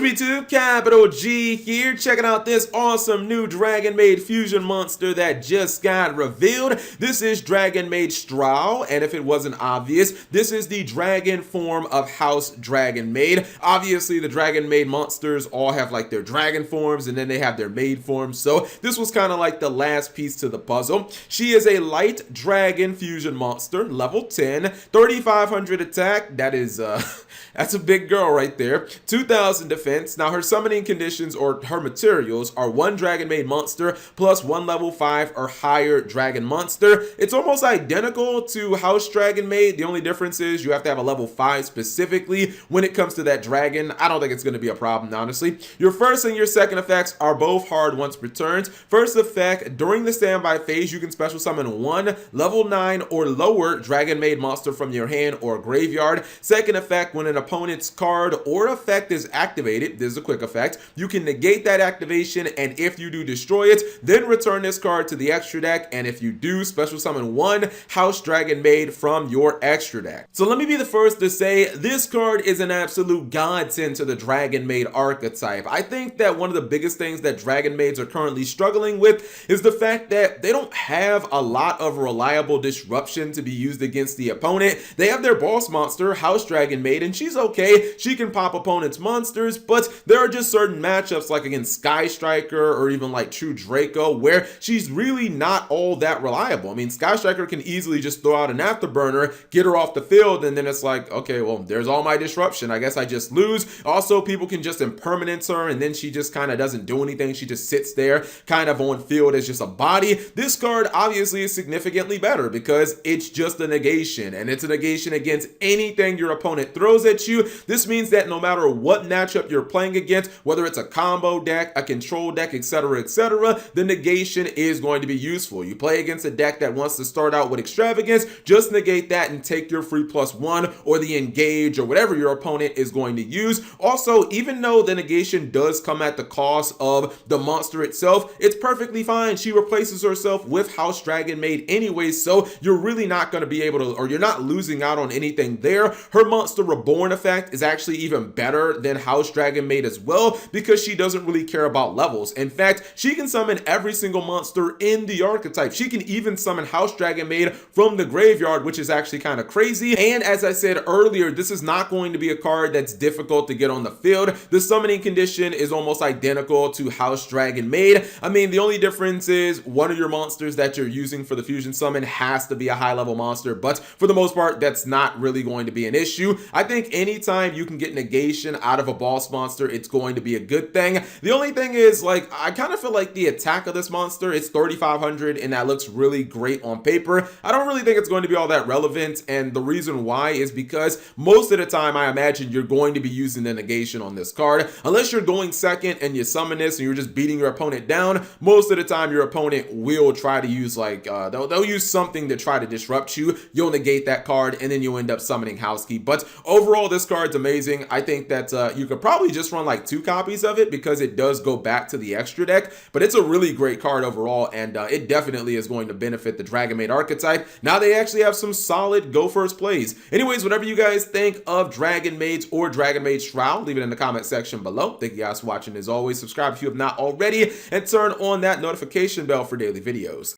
YouTube, Capital G here, checking out this awesome new Dragonmaid fusion monster that just got revealed. This is Dragonmaid Straw, and if it wasn't obvious, this is the dragon form of House Dragonmaid. Obviously, the Dragonmaid monsters all have like their dragon forms, and then they have their maid forms, so this was kind of like the last piece to the puzzle. She is a light dragon fusion monster, level 10, 3,500 attack. That is, that's a big girl right there. 2,000 defense. Now her summoning conditions or her materials are 1 Dragonmaid monster plus 1 level 5 or higher dragon monster. It's almost identical to House Dragonmaid. The only difference is you have to have a level 5 specifically when it comes to that dragon. I don't think it's going to be a problem, honestly. Your first and your second effects are both hard once per turn. First effect, during the standby phase, you can special summon 1 level 9 or lower Dragonmaid monster from your hand or graveyard. Second effect, when an opponent's card or effect is activated, this is a quick effect, you can negate that activation, and if you do destroy it, then return this card to the extra deck, and if you do, special summon 1 House Dragonmaid from your extra deck. So let me be the first to say this card is an absolute godsend to the Dragonmaid archetype. I think that one of the biggest things that Dragonmaids are currently struggling with is the fact that they don't have a lot of reliable disruption to be used against the opponent. They have their boss monster, House Dragonmaid, and she's okay. She can pop opponents' monsters, but there are just certain matchups like against Sky Striker or even like True Draco where she's really not all that reliable. I mean, Sky Striker can easily just throw out an afterburner, get her off the field, and then it's like, okay, well, there's all my disruption. I guess I just lose. Also, people can just impermanence her, and then she just kind of doesn't do anything. She just sits there kind of on field as just a body. This card obviously is significantly better because it's just a negation, and it's a negation against anything your opponent throws at you. This means that no matter what matchup you're playing against, whether it's a combo deck, a control deck, etc., the negation is going to be useful. You play against a deck that wants to start out with extravagance, just negate that and take your free +1 or the engage or whatever your opponent is going to use. Also, even though the negation does come at the cost of the monster itself, it's perfectly fine. She replaces herself with House Dragonmaid anyway, so you're really not going to be able to, or you're not losing out on anything there. Her Monster Reborn effect is actually even better than House Dragonmaid as well because she doesn't really care about levels. In fact, she can summon every single monster in the archetype. She can even summon House Dragonmaid from the graveyard, which is actually kind of crazy. And as I said earlier, this is not going to be a card that's difficult to get on the field. The summoning condition is almost identical to House Dragonmaid. I mean, the only difference is one of your monsters that you're using for the fusion summon has to be a high level monster, but for the most part, that's not really going to be an issue. I think anytime you can get negation out of a boss monster, it's going to be a good thing. The only thing is, like, I kind of feel like the attack of this monster, it's 3,500, and that looks really great on paper. I don't really think it's going to be all that relevant, and the reason why is because most of the time, I imagine you're going to be using the negation on this card. Unless you're going second and you summon this and you're just beating your opponent down, most of the time your opponent will try to use like, they'll use something to try to disrupt you. You'll negate that card, and then you'll end up summoning House Key. But overall, this card's amazing. I think that you could probably just run like 2 copies of it because it does go back to the extra deck, but it's a really great card overall, and it definitely is going to benefit the Dragonmaid archetype. Now they actually have some solid go first plays. Anyways, whatever you guys think of Dragonmaids or Dragonmaid Shroud, leave it in the comment section below. Thank you guys for watching. As always, subscribe if you have not already, and turn on that notification bell for daily videos.